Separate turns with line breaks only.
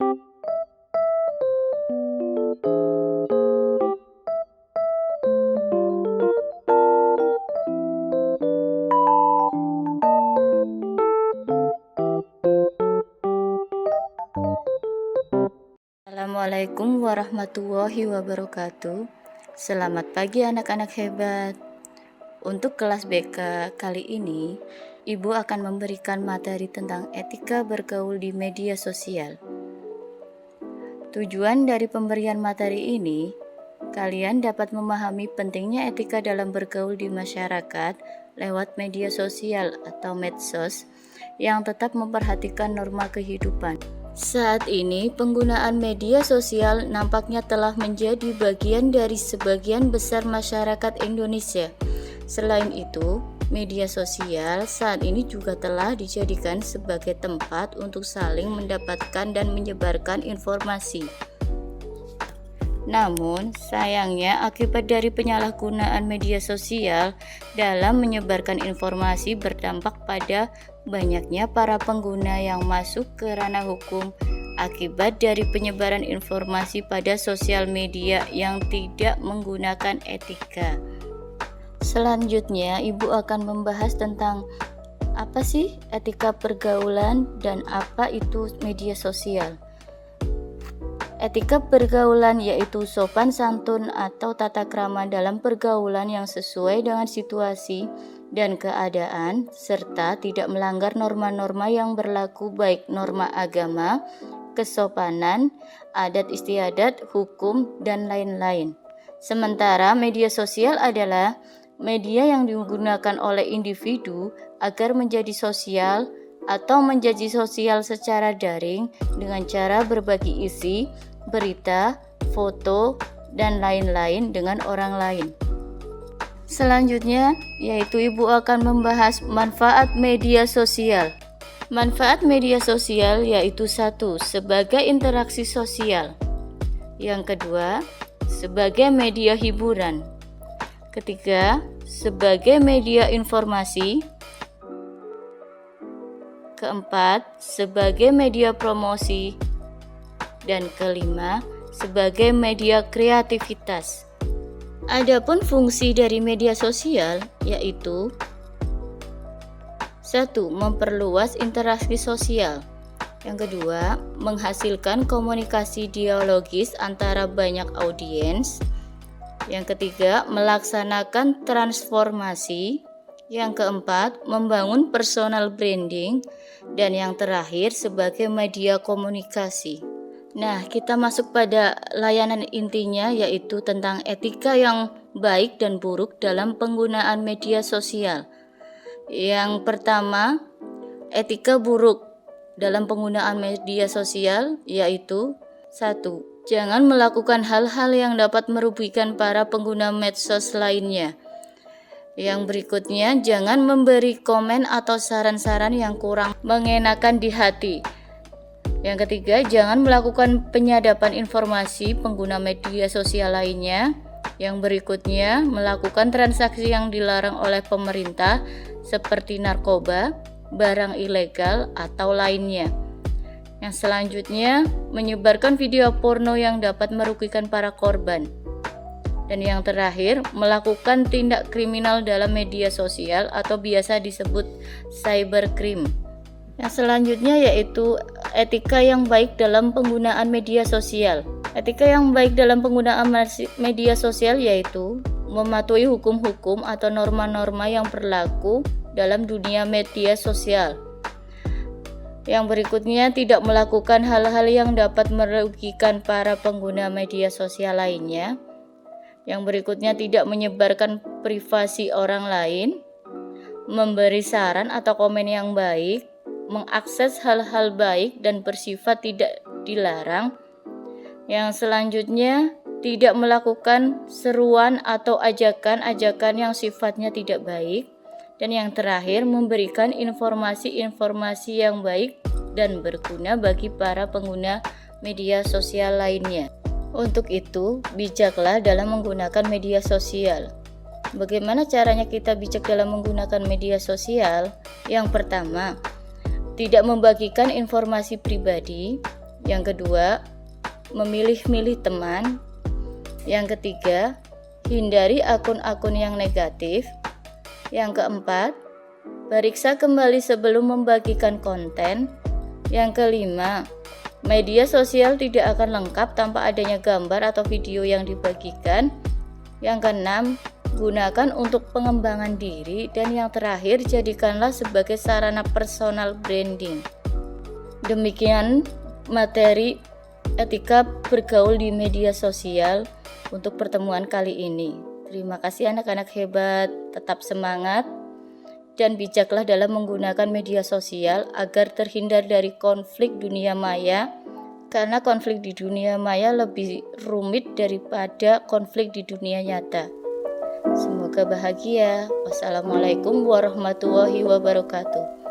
Assalamualaikum warahmatullahi wabarakatuh. Selamat pagi anak-anak hebat. Untuk kelas BK kali ini, Ibu akan memberikan materi tentang etika bergaul di media sosial. Tujuan dari pemberian materi ini, kalian dapat memahami pentingnya etika dalam bergaul di masyarakat lewat media sosial atau medsos yang tetap memperhatikan norma kehidupan. Saat ini, penggunaan media sosial nampaknya telah menjadi bagian dari sebagian besar masyarakat Indonesia. Selain itu, media sosial saat ini juga telah dijadikan sebagai tempat untuk saling mendapatkan dan menyebarkan informasi. Namun, sayangnya akibat dari penyalahgunaan media sosial dalam menyebarkan informasi berdampak pada banyaknya para pengguna yang masuk ke ranah hukum akibat dari penyebaran informasi pada sosial media yang tidak menggunakan etika. Selanjutnya, Ibu akan membahas tentang apa sih etika pergaulan dan apa itu media sosial. Etika pergaulan yaitu sopan santun atau tata krama dalam pergaulan yang sesuai dengan situasi dan keadaan serta tidak melanggar norma-norma yang berlaku baik norma agama, kesopanan, adat istiadat, hukum, dan lain-lain. Sementara media sosial adalah media yang digunakan oleh individu agar menjadi sosial atau menjadi sosial secara daring dengan cara berbagi isi, berita, foto, dan lain-lain dengan orang lain. Selanjutnya, yaitu Ibu akan membahas manfaat media sosial. Manfaat media sosial yaitu 1. Sebagai interaksi sosial. Yang kedua, sebagai media hiburan. Ketiga, sebagai media informasi. Keempat, sebagai media promosi. Dan kelima, sebagai media kreativitas. Adapun fungsi dari media sosial yaitu 1. Memperluas interaksi sosial. Yang kedua, menghasilkan komunikasi dialogis antara banyak audiens. Yang ketiga, melaksanakan transformasi. Yang keempat, membangun personal branding. Dan yang terakhir, sebagai media komunikasi. Nah, kita masuk pada layanan intinya yaitu tentang etika yang baik dan buruk dalam penggunaan media sosial. Yang pertama, etika buruk dalam penggunaan media sosial yaitu 1. Jangan melakukan hal-hal yang dapat merugikan para pengguna medsos lainnya. Yang berikutnya, jangan memberi komen atau saran-saran yang kurang mengenakan di hati. Yang ketiga, jangan melakukan penyadapan informasi pengguna media sosial lainnya. Yang berikutnya, melakukan transaksi yang dilarang oleh pemerintah seperti narkoba, barang ilegal, atau lainnya. Yang selanjutnya, menyebarkan video porno yang dapat merugikan para korban. Dan yang terakhir, melakukan tindak kriminal dalam media sosial atau biasa disebut cybercrime. Yang selanjutnya yaitu etika yang baik dalam penggunaan media sosial. Etika yang baik dalam penggunaan media sosial yaitu mematuhi hukum-hukum atau norma-norma yang berlaku dalam dunia media sosial. Yang berikutnya, tidak melakukan hal-hal yang dapat merugikan para pengguna media sosial lainnya. Yang berikutnya, tidak menyebarkan privasi orang lain, memberi saran atau komen yang baik, mengakses hal-hal baik dan bersifat tidak dilarang. Yang selanjutnya, tidak melakukan seruan atau ajakan-ajakan yang sifatnya tidak baik. Dan yang terakhir, memberikan informasi-informasi yang baik dan berguna bagi para pengguna media sosial lainnya. Untuk itu, bijaklah dalam menggunakan media sosial. Bagaimana caranya kita bijak dalam menggunakan media sosial? Yang pertama, tidak membagikan informasi pribadi. Yang kedua, memilih-milih teman. Yang ketiga, hindari akun-akun yang negatif. Yang keempat, periksa kembali sebelum membagikan konten. Yang kelima, media sosial tidak akan lengkap tanpa adanya gambar atau video yang dibagikan. Yang keenam, gunakan untuk pengembangan diri. Dan yang terakhir, jadikanlah sebagai sarana personal branding. Demikian materi etika bergaul di media sosial untuk pertemuan kali ini. Terima kasih anak-anak hebat, tetap semangat dan bijaklah dalam menggunakan media sosial agar terhindar dari konflik dunia maya, karena konflik di dunia maya lebih rumit daripada konflik di dunia nyata. Semoga bahagia. Wassalamualaikum warahmatullahi wabarakatuh.